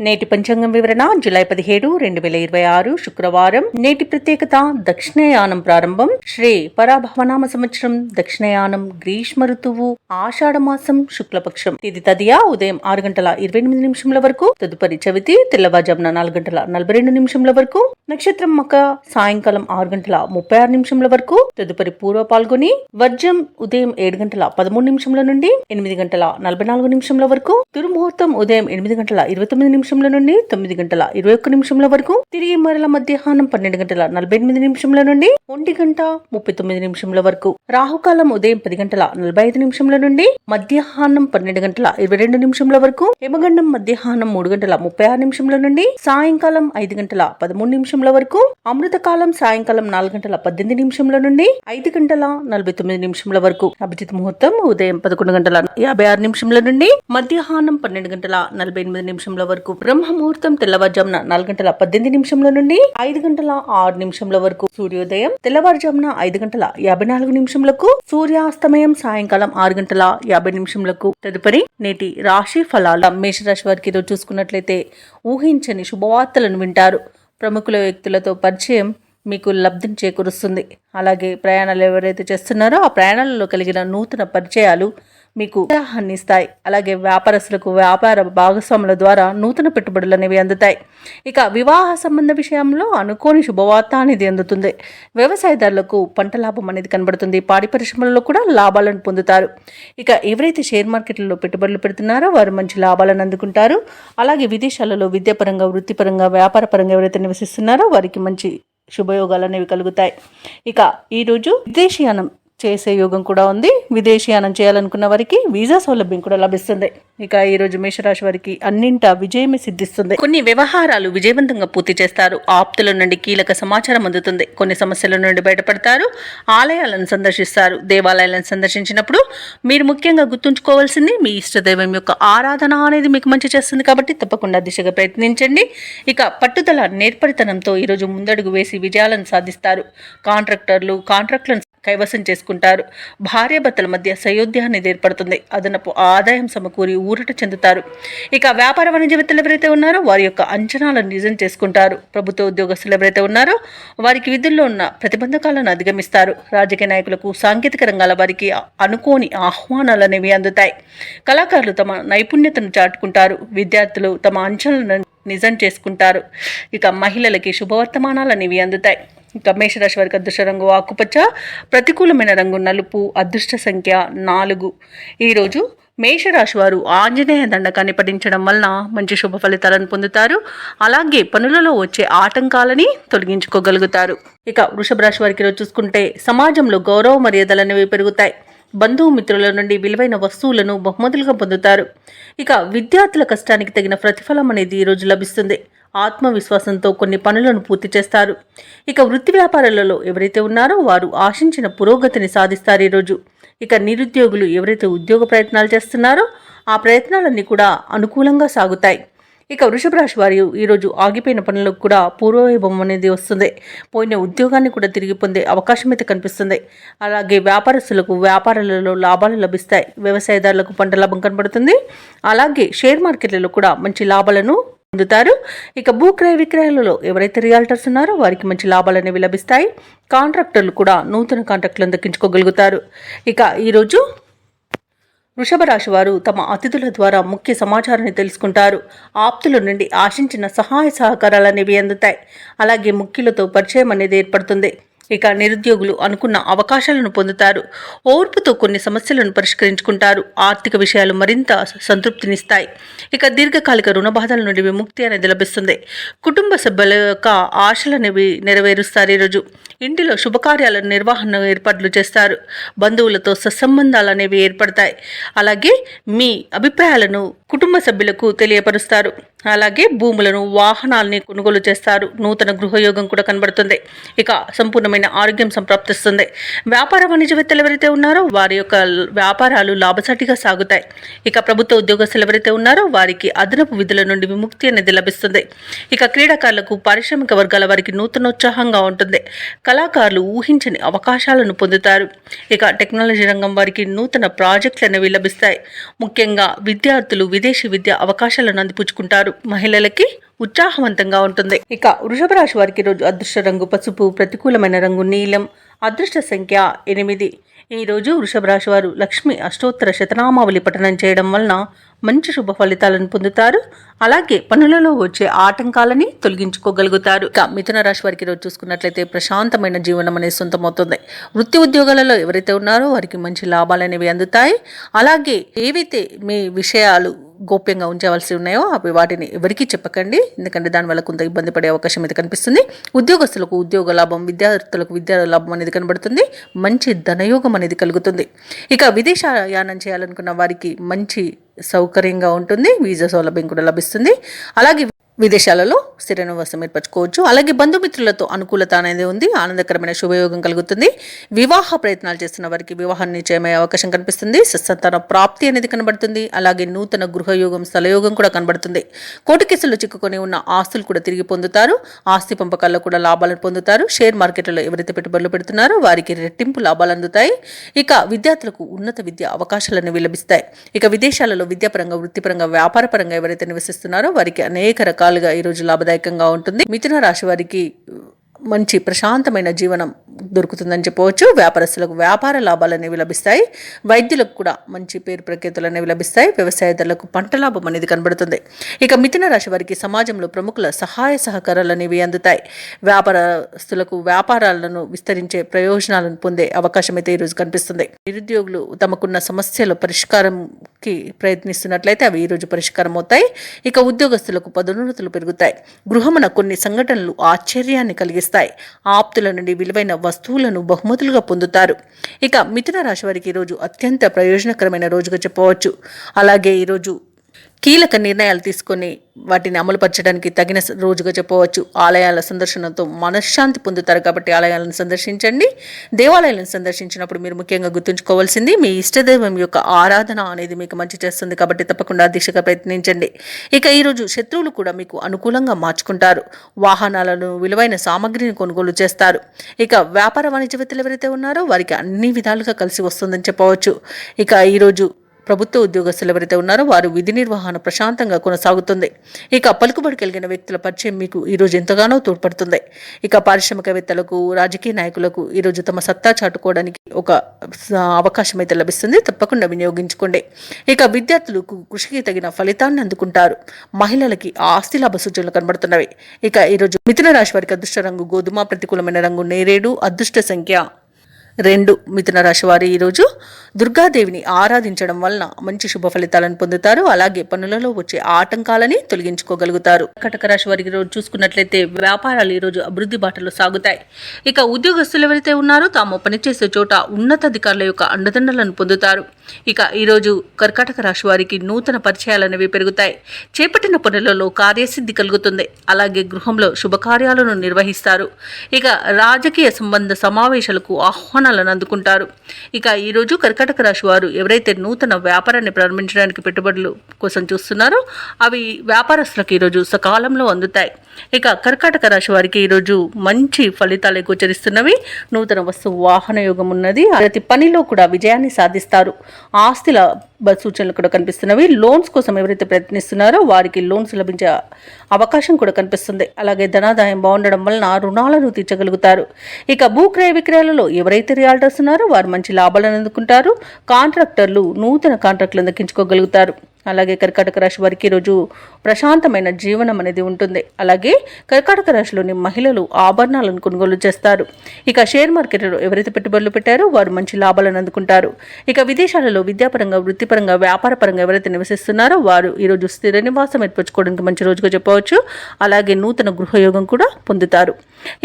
నేటి పంచాంగం వివరణ జూలై 17, 2026 శుక్రవారం. నేటి ప్రత్యేకత దక్షిణయానం ప్రారంభం. శ్రీ పరాభవనామ సంవత్సరం దక్షిణయానం, గ్రీష్మ ఋతువు, ఆషాఢ మాసం, శుక్లపక్షం. తిథి తదియా ఉదయం 6:28 వరకు, తదుపరి చవితి తెల్లవారుజామున 4:42 వరకు, నక్షత్రం మక సాయంకాలం 6:36 వరకు, తదుపరి పూర్వ పాల్గొని, వర్జం ఉదయం 7:13 నుండి 8:44 వరకు, దుర్ముహూర్తం ఉదయం 8:29 నుండి 9:21 వరకు, తిరిగి మరల మధ్యాహ్నం 12:48 నుండి 1:39 వరకు, రాహుకాలం ఉదయం 10:45 నుండి మధ్యాహ్నం 12:22 వరకు, యమగండం మధ్యాహ్నం 3:36 నుండి సాయంకాలం 5:13 వరకు, అమృతకాలం సాయంకాలం 4:18 నుండి 5:49 వరకు, అభిజిత్ ముహూర్తం ఉదయం 11:56 నుండి మధ్యాహ్నం 12:48 వరకు, బ్రహ్మ ముహూర్తం తెల్లవారుజామున 4:18 నుండి 5:06 వరకు, సూర్యోదయం తెల్లవారుజామున 5:54 సూర్యాస్తమయం సాయంకాలం 6:50 తదుపరి నేటి రాశి ఫలాలు. మేషరాశి వారికి ఈరోజు చూసుకున్నట్లయితే ఊహించని శుభవార్తలను వింటారు. ప్రముఖుల వ్యక్తులతో పరిచయం మీకు లబ్ధిని చేకూరుస్తుంది. అలాగే ప్రయాణాలు ఎవరైతే చేస్తున్నారో ఆ ప్రయాణాలలో కలిగిన నూతన పరిచయాలు మీకు ఉత్సాహాన్ని ఇస్తాయి. అలాగే వ్యాపారస్తులకు వ్యాపార భాగస్వాముల ద్వారా నూతన పెట్టుబడులు అనేవి అందుతాయి. ఇక వివాహ సంబంధ విషయంలో అనుకోని శుభవార్త అనేది అందుతుంది. వ్యవసాయదారులకు పంట లాభం అనేది కనబడుతుంది. పాడి పరిశ్రమలలో కూడా లాభాలను పొందుతారు. ఇక ఎవరైతే షేర్ మార్కెట్లలో పెట్టుబడులు పెడుతున్నారో వారు మంచి లాభాలను అందుకుంటారు. అలాగే విదేశాలలో విద్యాపరంగా, వృత్తిపరంగా, వ్యాపార పరంగా ఎవరైతే నివసిస్తున్నారో వారికి మంచి శుభయోగాలు అనేవి కలుగుతాయి. ఇక ఈరోజు విదేశీయానం చేసే యోగం కూడా ఉంది. విదేశీయానం చేయాలనుకున్న వారికి వీసా సౌలభ్యం కూడా లభిస్తుంది. ఇక ఈ రోజు మేషరాశి వారికి అన్నింటా విజయమే సిద్ధిస్తుంది. కొన్ని వ్యవహారాలు విజయవంతంగా పూర్తి చేస్తారు. ఆప్తుల నుండి కీలక సమాచారం అందుతుంది. కొన్ని సమస్యల నుండి బయటపడతారు. ఆలయాలను సందర్శిస్తారు. దేవాలయాలను సందర్శించినప్పుడు మీరు ముఖ్యంగా గుర్తుంచుకోవాల్సింది మీ ఇష్టదైవం యొక్క ఆరాధన అనేది మీకు మంచి చేస్తుంది. కాబట్టి తప్పకుండా దిశగా ప్రయత్నించండి. ఇక పట్టుదల, నేర్పరితనంతో ఈరోజు ముందడుగు వేసి విజయాలను సాధిస్తారు. కాంట్రాక్టులను కైవసం చేసుకుంటారు. భార్యాభర్తల మధ్య సయోధ్య అనేది ఏర్పడుతుంది. అదనపు ఆదాయం సమకూరి ఊరట చెందుతారు. ఇక వ్యాపార వాణిజ్యవేత్తలు ఎవరైతే ఉన్నారో వారి యొక్క అంచనాలను నిజం చేసుకుంటారు. ప్రభుత్వ ఉద్యోగస్తులు ఎవరైతే ఉన్నారో వారికి విధుల్లో ఉన్న ప్రతిబంధకాలను అధిగమిస్తారు. రాజకీయ నాయకులకు, సాంకేతిక రంగాల వారికి అనుకోని ఆహ్వానాలు అనేవి అందుతాయి. కళాకారులు తమ నైపుణ్యతను చాటుకుంటారు. విద్యార్థులు తమ అంచనాలను నిజం చేసుకుంటారు. ఇక మహిళలకి శుభవర్తమానాలు అనేవి అందుతాయి. ఇక మేషరాశి వారికి అదృష్ట రంగు ఆకుపచ్చ, ప్రతికూలమైన రంగు నలుపు, అదృష్ట సంఖ్య 4. ఈరోజు మేషరాశి వారు ఆంజనేయ దండకాన్ని పఠించడం వలన మంచి శుభ ఫలితాలను పొందుతారు. అలాగే పనులలో వచ్చే ఆటంకాలని తొలగించుకోగలుగుతారు. ఇక వృషభ రాశి వారికి ఈరోజు చూసుకుంటే సమాజంలో గౌరవ మర్యాదలు అనేవి పెరుగుతాయి. బంధుమిత్రుల నుండి విలువైన వస్తువులను బహుమతులుగా పొందుతారు. ఇక విద్యార్థుల కష్టానికి తగిన ప్రతిఫలం అనేది ఈరోజు లభిస్తుంది. ఆత్మవిశ్వాసంతో కొన్ని పనులను పూర్తి చేస్తారు. ఇక వృత్తి వ్యాపారాలలో ఎవరైతే ఉన్నారో వారు ఆశించిన పురోగతిని సాధిస్తారు ఈరోజు. ఇక నిరుద్యోగులు ఎవరైతే ఉద్యోగ ప్రయత్నాలు చేస్తున్నారో ఆ ప్రయత్నాలన్నీ కూడా అనుకూలంగా సాగుతాయి. ఇక వృషభ రాశి వారు ఈరోజు ఆగిపోయిన పనులకు కూడా పూర్వవైభవం అనేది వస్తుంది. పోయిన ఉద్యోగాన్ని కూడా తిరిగి పొందే అవకాశం అయితే కనిపిస్తుంది. అలాగే వ్యాపారస్తులకు వ్యాపారాలలో లాభాలు లభిస్తాయి. వ్యవసాయదారులకు పంట లాభం కనబడుతుంది. అలాగే షేర్ మార్కెట్లలో కూడా మంచి లాభాలను పొందుతారు. ఇక భూక్రయ విక్రయాలలో ఎవరైతే రియాల్టర్స్ ఉన్నారో వారికి మంచి లాభాలు అనేవి లభిస్తాయి. కాంట్రాక్టర్లు కూడా నూతన కాంట్రాక్టులను దక్కించుకోగలుగుతారు. ఇక ఈరోజు వృషభ రాశి వారు తమ అతిథుల ద్వారా ముఖ్య సమాచారాన్ని తెలుసుకుంటారు. ఆప్తుల నుండి ఆశించిన సహాయ సహకారాలు అనేవి అందుతాయి. అలాగే ముఖ్యులతో పరిచయం అనేది ఏర్పడుతుంది. ఇక నిరుద్యోగులు అనుకున్న అవకాశాలను పొందుతారు. ఓర్పుతో కొన్ని సమస్యలను పరిష్కరించుకుంటారు. ఆర్థిక విషయాలు మరింత సంతృప్తినిస్తాయి. ఇక దీర్ఘకాలిక రుణ బాధల నుండి విముక్తి అనేది లభిస్తుంది. కుటుంబ సభ్యుల యొక్క ఆశలు అనేవి నెరవేరుస్తారు. ఈరోజు ఇంటిలో శుభకార్యాల నిర్వహణ ఏర్పాట్లు చేస్తారు. బంధువులతో సత్సంబంధాలు అనేవి ఏర్పడతాయి. అలాగే మీ అభిప్రాయాలను కుటుంబ సభ్యులకు తెలియపరుస్తారు. అలాగే భూములను, వాహనాలని కొనుగోలు చేస్తారు. నూతన గృహయోగం కూడా కనబడుతుంది. ఇక సంపూర్ణమైన ఆరోగ్యం సంప్రాప్తిస్తుంది. వ్యాపార వాణిజ్యవేత్తలు ఎవరైతే ఉన్నారో వారి యొక్క వ్యాపారాలు లాభసాటిగా సాగుతాయి. ఇక ప్రభుత్వ ఉద్యోగస్తులు ఎవరైతే ఉన్నారో వారికి అదనపు విధుల నుండి విముక్తి అనేది లభిస్తుంది. ఇక క్రీడాకారులకు, పారిశ్రామిక వర్గాల వారికి నూతనోత్సాహంగా ఉంటుంది. కళాకారులు ఊహించని అవకాశాలను పొందుతారు. ఇక టెక్నాలజీ రంగం వారికి నూతన ప్రాజెక్టులు అనేవి లభిస్తాయి. ముఖ్యంగా విద్యార్థులు విదేశీ విద్య అవకాశాలను అందిపుచ్చుకుంటారు. మహిళలకి ఉత్సాహవంతంగా ఉంటుంది. ఇక వృషభ రాశి వారికి రోజు అదృష్ట రంగు పసుపు, ప్రతికూలమైన రంగు నీలం, అదృష్ట సంఖ్య 8. ఈ రోజు వృషభ రాశి వారు లక్ష్మి అష్టోత్తర శతనామావళి పఠనం చేయడం వలన మంచి శుభ ఫలితాలను పొందుతారు. అలాగే పనులలో వచ్చే ఆటంకాలని తొలగించుకోగలుగుతారు. ఇక మిథున రాశి వారికి రోజు చూసుకున్నట్లయితే ప్రశాంతమైన జీవనం అనేది సొంతమవుతుంది. వృత్తి ఉద్యోగాలలో ఎవరైతే ఉన్నారో వారికి మంచి లాభాలు అనేవి అందుతాయి. అలాగే ఏవైతే మీ విషయాలు గోప్యంగా ఉంచవలసి ఉన్నాయో అవి వాటిని ఎవరికీ చెప్పకండి, ఎందుకంటే దానివల్ల కొంత ఇబ్బంది పడే అవకాశం అయితే కనిపిస్తుంది. ఉద్యోగస్తులకు ఉద్యోగ లాభం, విద్యార్థులకు విద్యా లాభం అనేది కనబడుతుంది. మంచి ధనయోగం అనేది కలుగుతుంది. ఇక విదేశయానం చేయాలనుకున్న వారికి మంచి సౌకర్యంగా ఉంటుంది. వీసా సౌలభ్యం కూడా లభిస్తుంది. అలాగే విదేశాలలో స్థిర నివాసం ఏర్పరచుకోవచ్చు. అలాగే బంధుమిత్రులతో అనుకూలత అనేది ఉంది. ఆనందకరమైన శుభయోగం కలుగుతుంది. వివాహ ప్రయత్నాలు చేస్తున్న వారికి వివాహం నిశ్చయమయ్యే అవకాశం కనిపిస్తుంది. సత్సంతాన ప్రాప్తి అనేది కనబడుతుంది. అలాగే నూతన గృహయోగం, స్థలయోగం కూడా కనబడుతుంది. కోర్టు కేసుల్లో చిక్కుకొని ఉన్న ఆస్తులు కూడా తిరిగి పొందుతారు. ఆస్తి పంపకాల్లో కూడా లాభాలను పొందుతారు. షేర్ మార్కెట్లలో ఎవరైతే పెట్టుబడులు పెడుతున్నారో వారికి రెట్టింపు లాభాలు అందుతాయి. ఇక విద్యార్థులకు ఉన్నత విద్య అవకాశాలు అనేవి లభిస్తాయి. ఇక విదేశాలలో విద్యాపరంగా, వృత్తిపరంగా, వ్యాపారపరంగా ఎవరైతే నివసిస్తున్నారో వారికి అనేక రకాలుగా ఈరోజు లాభదాయకంగా ఉంటుంది. మిథున రాశి వారికి మంచి ప్రశాంతమైన జీవనం దొరుకుతుందని చెప్పవచ్చు. వ్యాపారస్తులకు వ్యాపార లాభాలు అనేవి లభిస్తాయి. వైద్యులకు కూడా మంచి పేరు ప్రఖ్యాతులు అనేవి లభిస్తాయి. వ్యవసాయదారులకు పంట లాభం అనేది కనబడుతుంది. ఇక మిథున రాశి వారికి సమాజంలో ప్రముఖుల సహాయ సహకారాలు అనేవి అందుతాయి. వ్యాపారస్తులకు వ్యాపారాలను విస్తరించే ప్రయోజనాలను పొందే అవకాశం అయితే ఈరోజు కనిపిస్తుంది. నిరుద్యోగులు తమకున్న సమస్యల పరిష్కారంకి ప్రయత్నిస్తున్నట్లయితే అవి ఈరోజు పరిష్కారం అవుతాయి. ఇక ఉద్యోగస్తులకు పదోన్నతులు పెరుగుతాయి. గృహమున కొన్ని సంఘటనలు ఆశ్చర్యాన్ని కలిగిస్తాయి. ఆప్తుల నుండి విలువైన వస్తువులను బహుమతులుగా పొందుతారు. ఇక మిథున రాశి వారికి ఈరోజు అత్యంత ప్రయోజనకరమైన రోజుగా చెప్పవచ్చు. అలాగే ఈరోజు కీలక నిర్ణయాలు తీసుకొని వాటిని అమలుపరచడానికి తగిన రోజుగా చెప్పవచ్చు. ఆలయాల సందర్శనతో మనశ్శాంతి పొందుతారు కాబట్టి ఆలయాలను సందర్శించండి. దేవాలయాలను సందర్శించినప్పుడు మీరు ముఖ్యంగా గుర్తుంచుకోవాల్సింది మీ ఇష్టదైవం యొక్క ఆరాధన అనేది మీకు మంచి చేస్తుంది కాబట్టి తప్పకుండా దీక్షగా ప్రయత్నించండి. ఇక ఈరోజు శత్రువులు కూడా మీకు అనుకూలంగా మార్చుకుంటారు. వాహనాలను, విలువైన సామగ్రిని కొనుగోలు చేస్తారు. ఇక వ్యాపార వాణిజ్యవేత్తలు ఎవరైతే ఉన్నారో వారికి అన్ని విధాలుగా కలిసి వస్తుందని చెప్పవచ్చు. ఇక ఈరోజు ప్రభుత్వ ఉద్యోగస్తులు ఎవరైతే ఉన్నారో వారు విధి నిర్వహణ ప్రశాంతంగా కొనసాగుతుంది. ఇక పలుకుబడి కలిగిన వ్యక్తుల పరిచయం మీకు ఈరోజు ఎంతగానో తోడ్పడుతుంది. ఇక పారిశ్రామికవేత్తలకు, రాజకీయ నాయకులకు ఈరోజు తమ సత్తా చాటుకోవడానికి ఒక అవకాశం అయితే లభిస్తుంది. తప్పకుండా వినియోగించుకోండి. ఇక విద్యార్థులకు కృషికి తగిన ఫలితాన్ని అందుకుంటారు. మహిళలకి ఆస్తి లాభ సూచనలు కనబడుతున్నవి. ఇక ఈరోజు మిథున రాశి వారికి అదృష్ట రంగు గోధుమ, ప్రతికూలమైన రంగు నేరేడు, అదృష్ట సంఖ్య 2. మిథున రాశి వారు ఈరోజు దుర్గాదేవిని ఆరాధించడం వలన మంచి శుభ ఫలితాలను పొందుతారు. అలాగే పనులలో వచ్చే ఆటంకాలని తొలగించుకోగలుగుతారు. కటక రాశి వారికి రోజు చూసుకున్నట్లయితే వ్యాపారాలు ఈరోజు అభివృద్ధి బాటలో సాగుతాయి. ఇక ఉద్యోగస్తులు ఎవరైతే ఉన్నారో తాము పనిచేసే చోట ఉన్నతాధికారుల యొక్క అండదండలను పొందుతారు. ఇక ఈరోజు కర్కాటక రాశి వారికి నూతన పరిచయాలు అనేవి పెరుగుతాయి. చేపట్టిన పనులలో కార్యసిద్ధి కలుగుతుంది. అలాగే గృహంలో శుభకార్యాలను నిర్వహిస్తారు. ఇక రాజకీయ సంబంధ సమావేశాలకు ఆహ్వానాలను అందుకుంటారు. ఇక ఈరోజు కర్కాటక రాశి వారు ఎవరైతే నూతన వ్యాపారాన్ని ప్రారంభించడానికి పెట్టుబడులు కోసం చూస్తున్నారో అవి వ్యాపారస్తులకు ఈరోజు సకాలంలో అందుతాయి. ఇక కర్కాటక రాశి వారికి ఈరోజు మంచి ఫలితాలు గోచరిస్తున్నవి. నూతన వస్తు వాహన యోగం ఉన్నది. ప్రతి పనిలో కూడా విజయాన్ని సాధిస్తారు. ఆస్తుల సూచనలు కూడా కనిపిస్తున్నవి. లోన్స్ కోసం ఎవరైతే ప్రయత్నిస్తున్నారో వారికి లోన్స్ లభించే అవకాశం కూడా కనిపిస్తుంది. అలాగే ధనాదాయం బాగుండడం వలన రుణాలను తీర్చగలుగుతారు. ఇక భూక్రయ విక్రయాలలో ఎవరైతే రియాల్టర్స్ ఉన్నారో వారు మంచి లాభాలను అందుకుంటారు. కాంట్రాక్టర్లు నూతన కాంట్రాక్టులను దక్కించుకోగలుగుతారు. అలాగే కర్కాటక రాశి వారికి ఈరోజు ప్రశాంతమైన జీవనం అనేది ఉంటుంది. అలాగే కర్కాటక రాశిలోని మహిళలు ఆభరణాలను కొనుగోలు చేస్తారు. ఇక షేర్ మార్కెట్లో ఎవరైతే పెట్టుబడులు పెట్టారో వారు మంచి లాభాలను అందుకుంటారు. ఇక విదేశాలలో విద్యాపరంగా, వృత్తిపరంగా, వ్యాపారపరంగా ఎవరైతే నివసిస్తున్నారో వారు ఈరోజు స్థిర నివాసం ఏర్పరచుకోవడానికి మంచి రోజుగా చెప్పవచ్చు. అలాగే నూతన గృహయోగం కూడా పొందుతారు.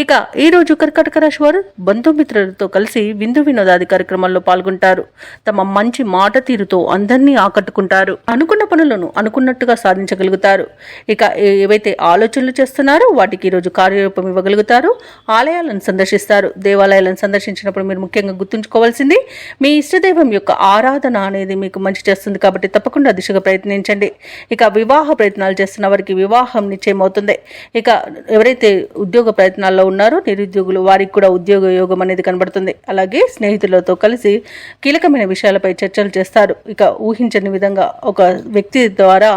ఇక ఈరోజు కర్కాటక రాశి వారు బంధుమిత్రులతో కలిసి విందు వినోదాది కార్యక్రమాల్లో పాల్గొంటారు. తమ మంచి మాట తీరుతో అందరినీ ఆకట్టుకుంటారు. అనుకున్న పనులను అనుకున్నట్టుగా సాధించగలుగుతారు. ఇక ఏవైతే ఆలోచనలు చేస్తున్నారో వాటికి ఈరోజు కార్యరూపం ఇవ్వగలుగుతారు. ఆలయాలను సందర్శిస్తారు. దేవాలయాలను సందర్శించినప్పుడు మీరు ముఖ్యంగా గుర్తుంచుకోవాల్సింది మీ ఇష్టదైవం యొక్క ఆరాధన అనేది మీకు మంచి చేస్తుంది కాబట్టి తప్పకుండా దిశగా ప్రయత్నించండి. ఇక వివాహ ప్రయత్నాలు చేస్తున్న వారికి వివాహం నిశ్చయమవుతుంది. ఇక ఎవరైతే ఉద్యోగ ప్రయత్నాల్లో ఉన్నారో నిరుద్యోగులు వారికి కూడా ఉద్యోగ యోగం అనేది కనబడుతుంది. అలాగే స్నేహితులతో కలిసి కీలకమైన విషయాలపై చర్చలు చేస్తారు. ఇక ఊహించని విధంగా ఒక వ్యక్తి ద్వారా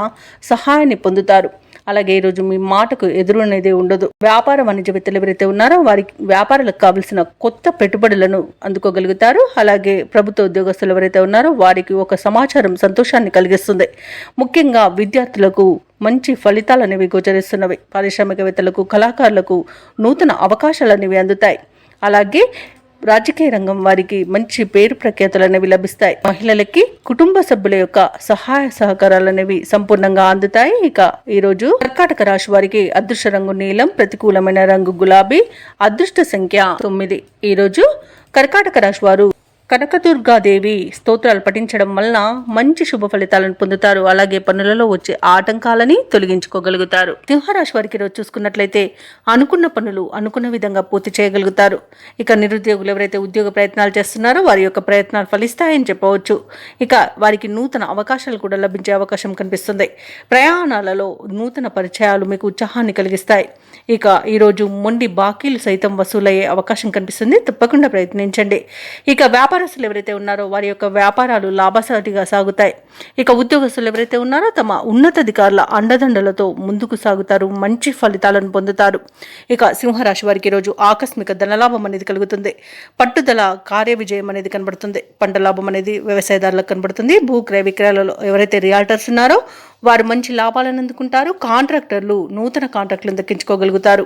సహాయాన్ని పొందుతారు. అలాగే ఈరోజు మీ మాటకు ఎదురు అనేది ఉండదు. వ్యాపార వాణిజ్యవేత్తలు ఎవరైతే ఉన్నారో వారికి వ్యాపారాలకు కావలసిన కొత్త పెట్టుబడులను అందుకోగలుగుతారు. అలాగే ప్రభుత్వ ఉద్యోగస్తులు ఎవరైతే ఉన్నారో వారికి ఒక సమాచారం సంతోషాన్ని కలిగిస్తుంది. ముఖ్యంగా విద్యార్థులకు మంచి ఫలితాలు అనేవి గోచరిస్తున్నవి. పారిశ్రామికవేత్తలకు, కళాకారులకు నూతన అవకాశాలు అనేవి అందుతాయి. అలాగే రాజకీయ రంగం వారికి మంచి పేరు ప్రఖ్యాతులు అనేవి లభిస్తాయి. మహిళలకి కుటుంబ సభ్యుల యొక్క సహాయ సహకారాలు అనేవి సంపూర్ణంగా అందుతాయి. ఇక ఈరోజు కర్కాటక రాశి వారికి అదృష్ట రంగు నీలం, ప్రతికూలమైన రంగు గులాబీ, అదృష్ట సంఖ్య 9. ఈరోజు కర్కాటక రాశి వారు కనకదుర్గాదేవి స్తోత్రాలు పఠించడం వలన మంచి శుభ ఫలితాలను పొందుతారు. అలాగే పనులలో వచ్చే ఆటంకాలని తొలగించుకోగలుగుతారు. సింహరాశి వారికి రోజు చూసుకున్నట్లయితే అనుకున్న పనులు అనుకున్న విధంగా పూర్తి చేయగలుగుతారు. ఇక నిరుద్యోగులు ఎవరైతే ఉద్యోగ ప్రయత్నాలు చేస్తున్నారో వారి యొక్క ప్రయత్నాలు ఫలిస్తాయని చెప్పవచ్చు. ఇక వారికి నూతన అవకాశాలు కూడా లభించే అవకాశం కనిపిస్తుంది. ప్రయాణాలలో నూతన పరిచయాలు మీకు ఉత్సాహాన్ని కలిగిస్తాయి. ఇక ఈరోజు మొండి బాకీలు సైతం వసూలయ్యే అవకాశం కనిపిస్తుంది. తప్పకుండా ప్రయత్నించండి. ఇక వ్యాపారస్తులు ఎవరైతే ఉన్నారో వారి యొక్క వ్యాపారాలు లాభసాటిగా సాగుతాయి. ఇక ఉద్యోగస్తులు ఎవరైతే ఉన్నారో తమ ఉన్నతాధికారుల అండదండలతో ముందుకు సాగుతారు. మంచి ఫలితాలను పొందుతారు. ఇక సింహరాశి వారికి ఈరోజు ఆకస్మిక ధనలాభం అనేది కలుగుతుంది. పట్టుదల కార్య విజయం అనేది కనబడుతుంది. పంట లాభం అనేది వ్యవసాయదారులకు కనబడుతుంది. భూ క్రయ విక్రయాలలో ఎవరైతే రియాల్టర్స్ ఉన్నారో వారు మంచి లాభాలను అందుకుంటారు. కాంట్రాక్టర్లు నూతన కాంట్రాక్టులను దక్కించుకోగలుగుతారు.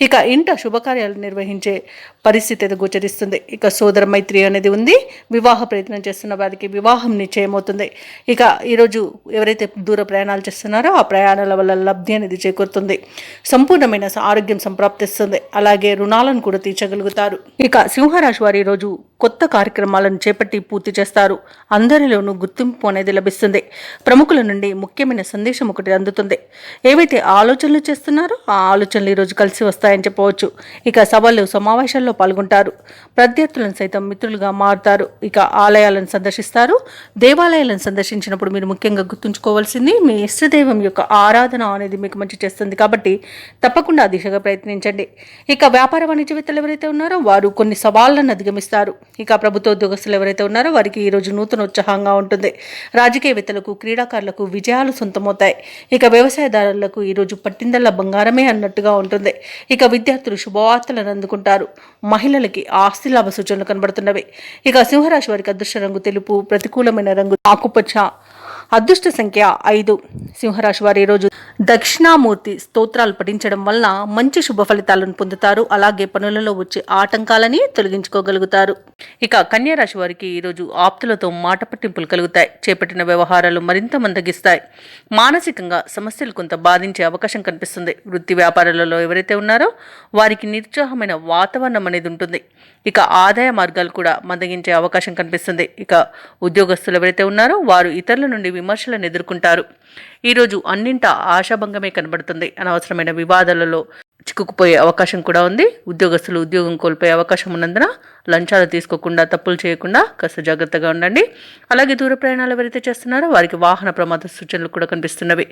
ఇక ఇంట శుభకార్యాలు నిర్వహించే పరిస్థితి అయితే గోచరిస్తుంది. ఇక సోదర మైత్రి అనేది ఉంది. వివాహ ప్రయత్నం చేస్తున్న వారికి వివాహం నిశ్చయమవుతుంది. ఇక ఈరోజు ఎవరైతే దూర ప్రయాణాలు చేస్తున్నారో ఆ ప్రయాణాల వల్ల లబ్ధి అనేది చేకూరుతుంది. సంపూర్ణమైన ఆరోగ్యం సంప్రాప్తిస్తుంది. అలాగే రుణాలను కూడా తీర్చగలుగుతారు. ఇక సింహరాశి వారు ఈరోజు కొత్త కార్యక్రమాలను చేపట్టి పూర్తి చేస్తారు. అందరిలోనూ గుర్తింపు అనేది లభిస్తుంది. ప్రముఖుల నుండి ముఖ్యమైన సందేశం ఒకటి అందుతుంది. ఏవైతే ఆలోచనలు చేస్తున్నారో ఆ ఆలోచనలు ఈరోజు కలిసి వస్తాయని చెప్పవచ్చు. ఇక సభలు సమావేశాల్లో పాల్గొంటారు. ప్రత్యర్థులను సైతం మిత్రులుగా మారుతారు. ఇక ఆలయాలను సందర్శిస్తారు. దేవాలయాలను సందర్శించినప్పుడు మీరు ముఖ్యంగా గుర్తుంచుకోవాల్సింది మీ ఇష్టదైవం యొక్క ఆరాధన అనేది మీకు మంచి చేస్తుంది. కాబట్టి తప్పకుండా ఆ దిశగా ప్రయత్నించండి. ఇక వ్యాపార వాణిజ్యవేత్తలు ఎవరైతే ఉన్నారో వారు కొన్ని సవాళ్లను అధిగమిస్తారు. ఇక ప్రభుత్వ ఉద్యోగస్తులు ఎవరైతే ఉన్నారో వారికి ఈరోజు నూతన ఉత్సాహంగా ఉంటుంది. రాజకీయవేత్తలకు, క్రీడాకారులకు విజయాలు సొంతమవుతాయి. ఇక వ్యవసాయదారులకు ఈరోజు పట్టిందల్లా బంగారమే అన్నట్టుగా ఉంటుంది. ఇక విద్యార్థులు శుభవార్తలను అందుకుంటారు. మహిళలకి ఆస్తి లాభ సూచనలు కనబడుతున్నవి. ఇక సింహరాశి వారికి అదృష్ట రంగు తెలుపు, ప్రతికూలమైన రంగు ఆకుపచ్చ, అదృష్ట సంఖ్య 5. సింహరాశి వారు ఈరోజు దక్షిణామూర్తి స్తోత్రాలు పఠించడం వలన మంచి శుభ ఫలితాలను పొందుతారు. అలాగే పనులలో వచ్చే ఆటంకాలని తొలగించుకోగలుగుతారు. ఇక కన్యా రాశి వారికి ఈరోజు ఆప్తులతో మాట పట్టింపులు కలుగుతాయి. చేపట్టిన వ్యవహారాలు మరింత మందగిస్తాయి. మానసికంగా సమస్యలు కొంత బాధించే అవకాశం కనిపిస్తుంది. వృత్తి వ్యాపారాలలో ఎవరైతే ఉన్నారో వారికి నిరుత్సాహమైన వాతావరణం అనేది ఉంటుంది. ఇక ఆదాయ మార్గాలు కూడా మందగించే అవకాశం కనిపిస్తుంది. ఇక ఉద్యోగస్తులు ఎవరైతే ఉన్నారో వారు ఇతరుల నుండి విమర్శలను ఎదుర్కొంటారు. ఈరోజు అన్నింటా ఆశాభంగమే కనబడుతుంది. అనవసరమైన వివాదాలలో చిక్కుకుపోయే అవకాశం కూడా ఉంది. ఉద్యోగస్తులు ఉద్యోగం కోల్పోయే అవకాశం ఉన్నందున లంచాలు తీసుకోకుండా, తప్పులు చేయకుండా కాస్త జాగ్రత్తగా ఉండండి. అలాగే దూర ప్రయాణాలు ఎవరైతే చేస్తున్నారో వారికి వాహన ప్రమాద సూచనలు కూడా కనిపిస్తున్నవి.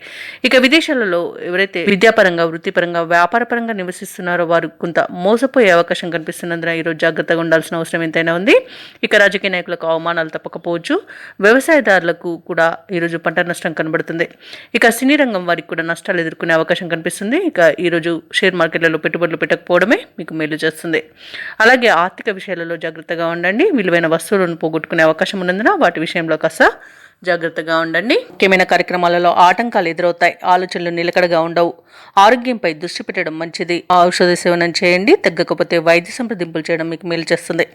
ఇక విదేశాలలో ఎవరైతే విద్యాపరంగా, వృత్తిపరంగా, వ్యాపారపరంగా నివసిస్తున్నారో వారు కొంత మోసపోయే అవకాశం కనిపిస్తున్నందున ఈరోజు జాగ్రత్తగా ఉండాల్సిన అవసరం ఎంతైనా ఉంది. ఇక రాజకీయ నాయకులకు అవమానాలు తప్పకపోవచ్చు. వ్యవసాయదారులకు కూడా ఈరోజు పంట నష్టం కనబడుతుంది. ఇక సినీ రంగం వారికి కూడా నష్టాలు ఎదుర్కొనే అవకాశం కనిపిస్తుంది. ఇక ఈరోజు షేర్ మార్కెట్లలో పెట్టుబడులు పెట్టకపోవడమే మీకు మేలు చేస్తుంది. అలాగే ఆర్థిక విషయాలలో జాగ్రత్తగా ఉండండి. విలువైన వస్తువులను పోగొట్టుకునే అవకాశం ఉన్నందున వాటి విషయంలో కాస్త జాగ్రత్తగా ఉండండి. ముఖ్యమైన కార్యక్రమాలలో ఆటంకాలు ఎదురవుతాయి. ఆలోచనలు నిలకడగా ఉండవు. ఆరోగ్యంపై దృష్టి పెట్టడం మంచిది. ఔషధ సేవనం చేయండి. తగ్గకపోతే వైద్య సంప్రదింపులు చేయడం మీకు మేలు చేస్తుంది.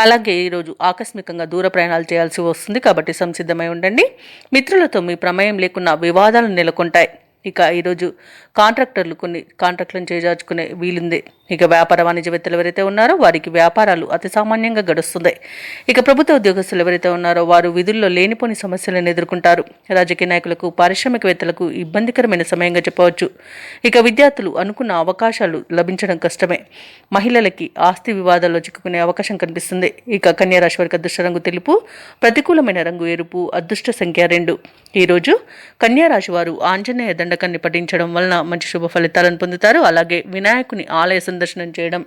అలాగే ఈరోజు ఆకస్మికంగా దూర ప్రయాణాలు చేయాల్సి వస్తుంది. కాబట్టి సంసిద్ధమై ఉండండి. మిత్రులతో మీ ప్రమేయం లేకున్నా వివాదాలు నెలకొంటాయి. ఇక ఈరోజు కాంట్రాక్టర్లు కొన్ని కాంట్రాక్టులను చేజార్చుకునే వీలుంది. ఇక వ్యాపార వాణిజ్యవేత్తలు ఎవరైతే ఉన్నారో వారికి వ్యాపారాలు అతి సామాన్యంగా గడుస్తుంది. ఇక ప్రభుత్వ ఉద్యోగస్తులు ఎవరైతే ఉన్నారో వారు విధుల్లో లేనిపోని సమస్యలను ఎదుర్కొంటారు. రాజకీయ నాయకులకు, పారిశ్రామికవేత్తలకు ఇబ్బందికరమైన సమయంగా చెప్పవచ్చు. ఇక విద్యార్థులు అనుకున్న అవకాశాలు లభించడం కష్టమే. మహిళలకి ఆస్తి వివాదాల్లో చిక్కుకునే అవకాశం కనిపిస్తుంది. ఇక కన్యా రాశి వారికి అదృష్ట రంగు తెలుపు, ప్రతికూలమైన రంగు ఎరుపు, అదృష్ట సంఖ్య 2. ఈరోజు కన్యా రాశి వారు ఆంజనేయ దండకాన్ని పఠించడం వలన మంచి శుభ ఫలితాలను పొందుతారు. అలాగే వినాయకుని ఆలయ సందర్శనం చేయడం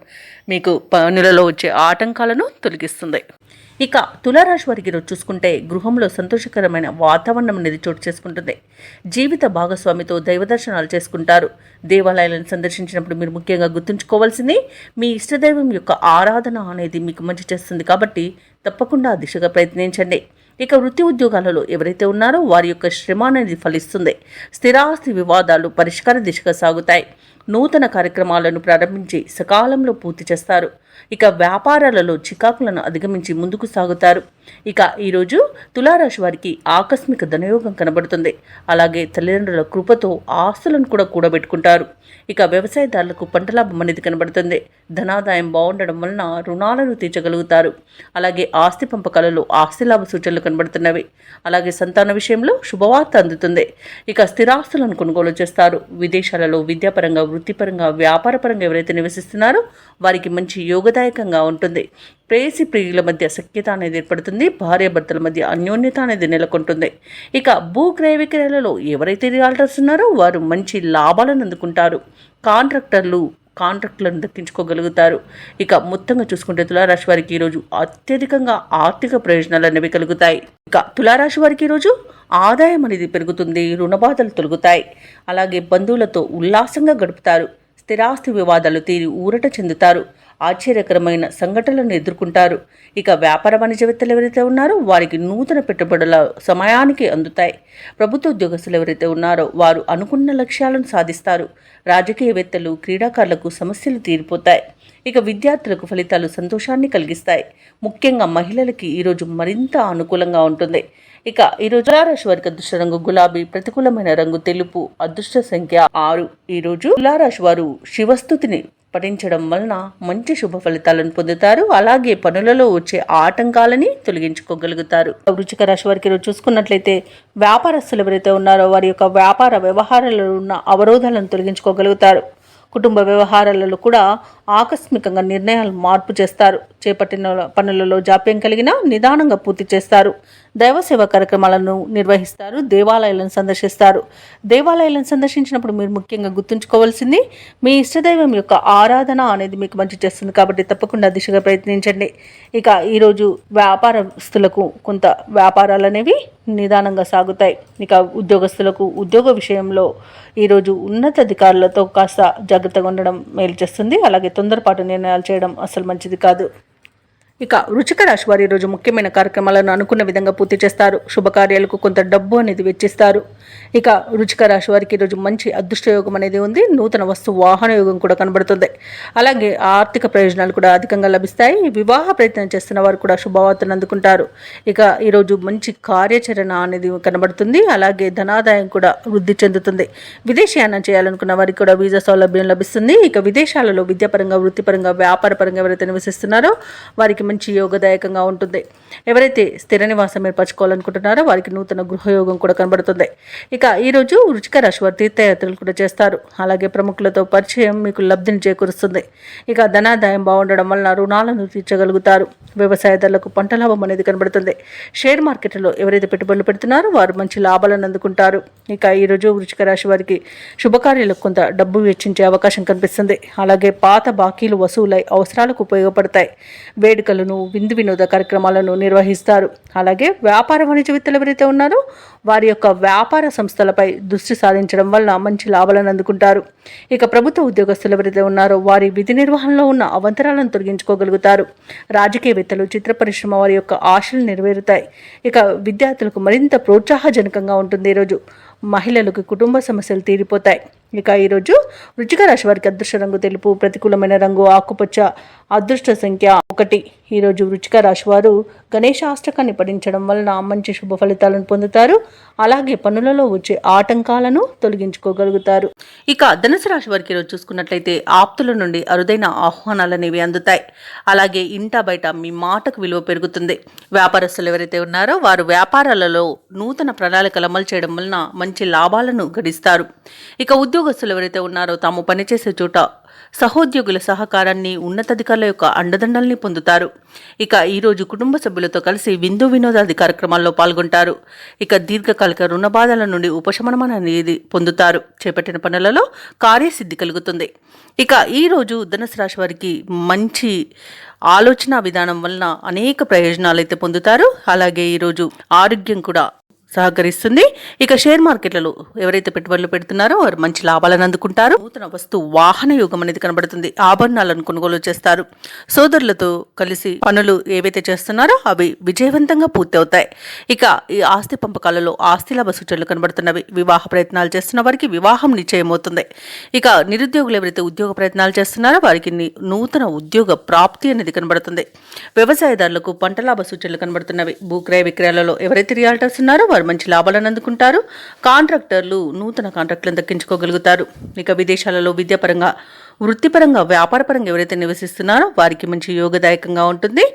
మీకు పనులలో వచ్చే ఆటంకాలను తొలగిస్తుంది. ఇక తులారాశి వారికి ఈరోజు చూసుకుంటే గృహంలో సంతోషకరమైన వాతావరణం అనేది చోటు చేసుకుంటుంది. జీవిత భాగస్వామితో దైవ దర్శనాలు చేసుకుంటారు. దేవాలయాలను సందర్శించినప్పుడు మీరు ముఖ్యంగా గుర్తుంచుకోవాల్సింది మీ ఇష్టదైవం యొక్క ఆరాధన అనేది మీకు మంచి చేస్తుంది కాబట్టి తప్పకుండా ఆ దిశగా ప్రయత్నించండి. ఇక వృత్తి ఉద్యోగాలలో ఎవరైతే ఉన్నారో వారి యొక్క శ్రమ అనేది ఫలిస్తుంది. స్థిరాస్తి వివాదాలు పరిష్కార దిశగా సాగుతాయి. నూతన కార్యక్రమాలను ప్రారంభించి సకాలంలో పూర్తి చేస్తారు. ఇక వ్యాపారాలలో చికాకులను అధిగమించి ముందుకు సాగుతారు. ఇక ఈరోజు తులారాశి వారికి ఆకస్మిక ధనయోగం కనబడుతుంది. అలాగే తల్లిదండ్రుల కృపతో ఆస్తులను కూడా కూడబెట్టుకుంటారు. ఇక వ్యవసాయదారులకు పంట లాభం అనేది కనబడుతుంది. ధనాదాయం బాగుండడం వలన రుణాలను తీర్చగలుగుతారు. అలాగే ఆస్తి పంపకాలలో ఆస్తి లాభ సూచనలు కనబడుతున్నవి. అలాగే సంతాన విషయంలో శుభవార్త అందుతుంది. ఇక స్థిరాస్తులను కొనుగోలు చేస్తారు. విదేశాలలో విద్యాపరంగా, వృత్తిపరంగా, వ్యాపారపరంగా ఎవరైతే నివసిస్తున్నారో వారికి మంచి యోగదాయకంగా ఉంటుంది. ప్రేయసి ప్రియుల మధ్య సఖ్యత అనేది ఏర్పడుతుంది. భార్యాభర్తల మధ్య అన్యోన్యత అనేది నెలకొంటుంది. ఇక భూక్రయ విక్రయాలలో ఎవరైతే రియాల్టర్స్ ఉన్నారో వారు మంచి లాభాలను అందుకుంటారు. కాంట్రాక్టులను దక్కించుకోగలుగుతారు. ఇక మొత్తంగా చూసుకుంటే తులారాశి వారికి ఈరోజు అత్యధికంగా ఆర్థిక ప్రయోజనాలు అనేవి కలుగుతాయి. ఇక తులారాశి వారికి ఈరోజు ఆదాయం అనేది పెరుగుతుంది. రుణబాధలు తొలగుతాయి. అలాగే బంధువులతో ఉల్లాసంగా గడుపుతారు. స్థిరాస్తి వివాదాలు తీరి ఊరట చెందుతారు. ఆశ్చర్యకరమైన సంఘటనలను ఎదుర్కొంటారు. ఇక వ్యాపార వాణిజ్యవేత్తలు ఎవరైతే ఉన్నారో వారికి నూతన పెట్టుబడుల సమయానికి అందుతాయి. ప్రభుత్వ ఉద్యోగస్తులు ఎవరైతే ఉన్నారో వారు అనుకున్న లక్ష్యాలను సాధిస్తారు. రాజకీయవేత్తలు, క్రీడాకారులకు సమస్యలు తీరిపోతాయి. ఇక విద్యార్థులకు ఫలితాలు సంతోషాన్ని కలిగిస్తాయి. ముఖ్యంగా మహిళలకి ఈరోజు మరింత అనుకూలంగా ఉంటుంది. ఇక ఈరోజు తులారాశి వారికి అదృష్ట రంగు గులాబీ, ప్రతికూలమైన రంగు తెలుపు, అదృష్ట సంఖ్య 6. ఈరోజు తులారాశి వారు శివస్తుతిని పఠించడం వలన మంచి శుభ ఫలితాలను పొందుతారు. అలాగే పనులలో వచ్చే ఆటంకాలని తొలగించుకోగలుగుతారు. వృశ్చిక రాశి వారికి ఈరోజు చూసుకున్నట్లయితే వ్యాపారస్తులు ఎవరైతే ఉన్నారో వారి యొక్క వ్యాపార వ్యవహారాలలో ఉన్న అవరోధాలను తొలగించుకోగలుగుతారు. కుటుంబ వ్యవహారాలలో కూడా ఆకస్మికంగా నిర్ణయాలు మార్పు చేస్తారు. చేపట్టిన పనులలో జాప్యం కలిగినా నిదానంగా పూర్తి చేస్తారు. దైవ సేవా కార్యక్రమాలను నిర్వహిస్తారు. దేవాలయాలను సందర్శిస్తారు. దేవాలయాలను సందర్శించినప్పుడు మీరు ముఖ్యంగా గుర్తుంచుకోవాల్సింది మీ ఇష్టదైవం యొక్క ఆరాధన అనేది మీకు మంచి చేస్తుంది కాబట్టి తప్పకుండా దిశగా ప్రయత్నించండి. ఇక ఈరోజు వ్యాపారస్తులకు కొంత వ్యాపారాలు అనేవి నిదానంగా సాగుతాయి. ఇక ఉద్యోగస్తులకు ఉద్యోగ విషయంలో ఈరోజు ఉన్నతాధికారులతో కాస్త జాగ్రత్తగా ఉండడం మేలు చేస్తుంది. అలాగే తొందరపాటు నిర్ణయాలు చేయడం అసలు మంచిది కాదు. ఇక వృశ్చిక రాశి వారు ఈరోజు ముఖ్యమైన కార్యక్రమాలను అనుకున్న విధంగా పూర్తి చేస్తారు. శుభకార్యాలకు కొంత డబ్బు అనేది వెచ్చిస్తారు. ఇక వృశ్చిక రాశి వారికి ఈరోజు మంచి అదృష్ట యోగం అనేది ఉంది. నూతన వస్తు వాహన యోగం కూడా కనబడుతుంది. అలాగే ఆర్థిక ప్రయోజనాలు కూడా అధికంగా లభిస్తాయి. వివాహ ప్రయత్నం చేస్తున్న వారు కూడా శుభవార్తను అందుకుంటారు. ఇక ఈరోజు మంచి కార్యాచరణ అనేది కనబడుతుంది. అలాగే ధనాదాయం కూడా వృద్ధి చెందుతుంది. విదేశీయానం చేయాలనుకున్న వారికి కూడా వీసా సౌలభ్యం లభిస్తుంది. ఇక విదేశాలలో విద్యాపరంగా, వృత్తిపరంగా, వ్యాపారపరంగా ఎవరైతే నివసిస్తున్నారో వారికి మంచి యోగదాయకంగా ఉంటుంది. ఎవరైతే స్థిర నివాసం ఏర్పరచుకోవాలనుకుంటున్నారో వారికి నూతన గృహయోగం కూడా కనబడుతుంది. ఇక ఈరోజు వృశ్చిక రాశి వారు తీర్థయాత్రలు కూడా చేస్తారు. అలాగే ప్రముఖులతో పరిచయం మీకు లబ్ధిని చేకూరుస్తుంది. ఇక ధనాదాయం బాగుండడం వలన రుణాలను తీర్చగలుగుతారు. వ్యవసాయదారులకు పంట లాభం అనేది కనబడుతుంది. షేర్ మార్కెట్లో ఎవరైతే పెట్టుబడులు పెడుతున్నారో వారు మంచి లాభాలను అందుకుంటారు. ఇక ఈరోజు వృశ్చిక రాశి వారికి శుభకార్యాలకు కొంత డబ్బు వెచ్చించే అవకాశం కనిపిస్తుంది. అలాగే పాత బాకీలు వసూలై అవసరాలకు ఉపయోగపడతాయి. వేడుకలను, విందు వినోద కార్యక్రమాలను నిర్వహిస్తారు. అలాగే వ్యాపార వాణిజ్యవేత్తలు ఎవరైతే ఉన్నారో వారి యొక్క వ్యాపార సంస్థలపై దృష్టి సారించడం వల్ల మంచి లాభాలను అందుకుంటారు. ఇక ప్రభుత్వ ఉద్యోగస్తులు ఎవరైతే ఉన్నారో వారి విధి నిర్వహణలో ఉన్న అవంతరాలను తొలగించుకోగలుగుతారు. రాజకీయవేత్తలు, చిత్ర పరిశ్రమ వారి యొక్క ఆశలు నెరవేరుతాయి. ఇక విద్యార్థులకు మరింత ప్రోత్సాహజనకంగా ఉంటుంది. ఈరోజు మహిళలకు కుటుంబ సమస్యలు తీరిపోతాయి. ఇక ఈరోజు వృశ్చిక రాశి వారికి అదృష్ట రంగు తెలుపు, ప్రతికూలమైన రంగు ఆకుపచ్చ, అదృష్ట సంఖ్య 1. ఈరోజు వృశ్చిక రాశి వారు గణేశ అష్టకాన్ని పఠించడం వలన మంచి శుభ ఫలితాలను పొందుతారు. అలాగే పనులలో వచ్చే ఆటంకాలను తొలగించుకోగలుగుతారు. ఇక ధనుసు రాశి వారికి ఈరోజు చూసుకున్నట్లయితే ఆప్తుల నుండి అరుదైన ఆహ్వానాలు అనేవి అందుతాయి. అలాగే ఇంట బయట మీ మాటకు విలువ పెరుగుతుంది. వ్యాపారస్తులు ఎవరైతే ఉన్నారో వారు వ్యాపారాలలో నూతన ప్రణాళికలు అమలు చేయడం వలన మంచి లాభాలను గడిస్తారు. ఇక ఉద్యోగస్తులు ఎవరైతే ఉన్నారో తాము పనిచేసే చోట సహోద్యోగుల సహకారాన్ని, ఉన్నతాధికారుల యొక్క అండదండల్ని పొందుతారు. ఇక ఈరోజు కుటుంబ సభ్యులతో కలిసి విందు వినోదాది కార్యక్రమాల్లో పాల్గొంటారు. ఇక దీర్ఘకాలిక రుణ బాధల నుండి ఉపశమనం అనేది పొందుతారు. చేపట్టిన పనులలో కార్యసిద్ధి కలుగుతుంది. ఇక ఈరోజు ధనుసు రాశి వారికి మంచి ఆలోచన విధానం వలన అనేక ప్రయోజనాలు అయితే పొందుతారు. అలాగే ఈరోజు ఆరోగ్యం కూడా సహకరిస్తుంది. ఇక షేర్ మార్కెట్లలో ఎవరైతే పెట్టుబడులు పెడుతున్నారో వారు మంచి లాభాలను అందుకుంటారు. నూతన వస్తు వాహన యోగం అనేది కనబడుతుంది. ఆభరణాలను కొనుగోలు చేస్తారు. సోదరులతో కలిసి పనులు ఏవైతే చేస్తున్నారో అవి విజయవంతంగా పూర్తి అవుతాయి. ఇక ఈ ఆస్తి పంపకాలలో ఆస్తి లాభ సూచనలు కనబడుతున్నవి. వివాహ ప్రయత్నాలు చేస్తున్న వారికి వివాహం నిశ్చయమవుతుంది. ఇక నిరుద్యోగులు ఎవరైతే ఉద్యోగ ప్రయత్నాలు చేస్తున్నారో వారికి నూతన ఉద్యోగ ప్రాప్తి అనేది కనబడుతుంది. వ్యవసాయదారులకు పంట లాభ సూచనలు కనబడుతున్నవి. భూక్రయ విక్రయాలలో ఎవరైతే రియాల్టర్స్ ఉన్నారో వారు మంచి లాభాలను అందుకుంటారు. కాంట్రాక్టర్లు నూతన కాంట్రాక్టులను దక్కించుకోగలుగుతారు. ఇక విదేశాలలో విద్యాపరంగా, వృత్తిపరంగా, వ్యాపారపరంగా ఎవరైతే నివసిస్తున్నారో వారికి మంచి యోగదాయకంగా ఉంటుంది.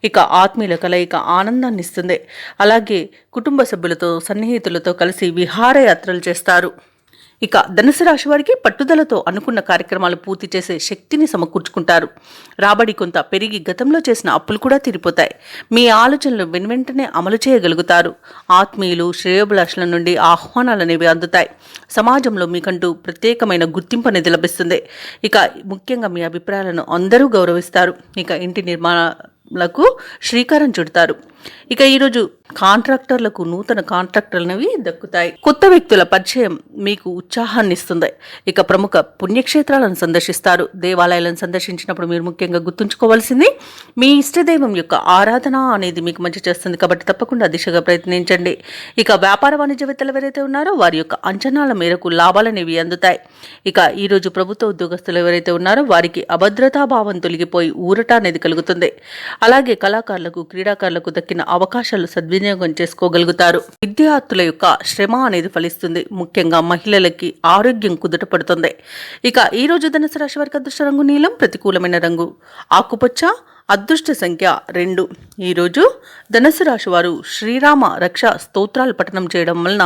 ఇక ఆత్మీయుల కలయిక ఆనందాన్ని ఇస్తుంది. అలాగే కుటుంబ సభ్యులతో, సన్నిహితులతో కలిసి విహారయాత్రలు చేస్తారు. ఇక ధనుసు రాశి వారికి పట్టుదలతో అనుకున్న కార్యక్రమాలు పూర్తి చేసే శక్తిని సమకూర్చుకుంటారు. రాబడి కొంత పెరిగి గతంలో చేసిన అప్పులు కూడా తీరిపోతాయి. మీ ఆలోచనలు వెనువెంటనే అమలు చేయగలుగుతారు. ఆత్మీయులు, శ్రేయోభిలాషుల నుండి ఆహ్వానాలు అనేవి అందుతాయి. సమాజంలో మీకంటూ ప్రత్యేకమైన గుర్తింపు అనేది లభిస్తుంది. ఇక ముఖ్యంగా మీ అభిప్రాయాలను అందరూ గౌరవిస్తారు. ఇక ఇంటి నిర్మాణాలకు శ్రీకారం చుడతారు. ఇక ఈరోజు కాంట్రాక్టర్లకు నూతన కాంట్రాక్టర్లవి దక్కుతాయి. కొత్త వ్యక్తుల పరిచయం మీకు ఉత్సాహాన్ని ఇస్తుంది. ఇక ప్రముఖ పుణ్యక్షేత్రాలను సందర్శిస్తారు. దేవాలయాలను సందర్శించినప్పుడు మీరు ముఖ్యంగా గుర్తుంచుకోవాల్సింది మీ ఇష్టదైవం యొక్క ఆరాధన అనేది మీకు మంచి చేస్తుంది. కాబట్టి తప్పకుండా దిశగా ప్రయత్నించండి. ఇక వ్యాపార వాణిజ్యవేత్తలు ఎవరైతే ఉన్నారో వారి యొక్క అంచనాల మేరకు లాభాలనేవి అందుతాయి. ఇక ఈరోజు ప్రభుత్వ ఉద్యోగస్తులు ఎవరైతే ఉన్నారో వారికి అభద్రతాభావం తొలగిపోయి ఊరట అనేది కలుగుతుంది. అలాగే కళాకారులకు, క్రీడాకారులకు దక్కిన అవకాశాలు సద్వినియోగం చేసుకోగలుగుతారు. విద్యార్థుల యొక్క శ్రమ అనేది ఫలిస్తుంది. ముఖ్యంగా మహిళలకి ఆరోగ్యం కుదుటపడుతుంది. ఇక ఈ రోజు ధనుసు రాశి వారికి అదృష్ట రంగు నీలం, ప్రతికూలమైన రంగు ఆకుపచ్చ, అదృష్ట సంఖ్య 2. ఈరోజు ధనుసు రాశి వారు శ్రీరామ రక్ష స్తోత్రాలు పఠనం చేయడం వలన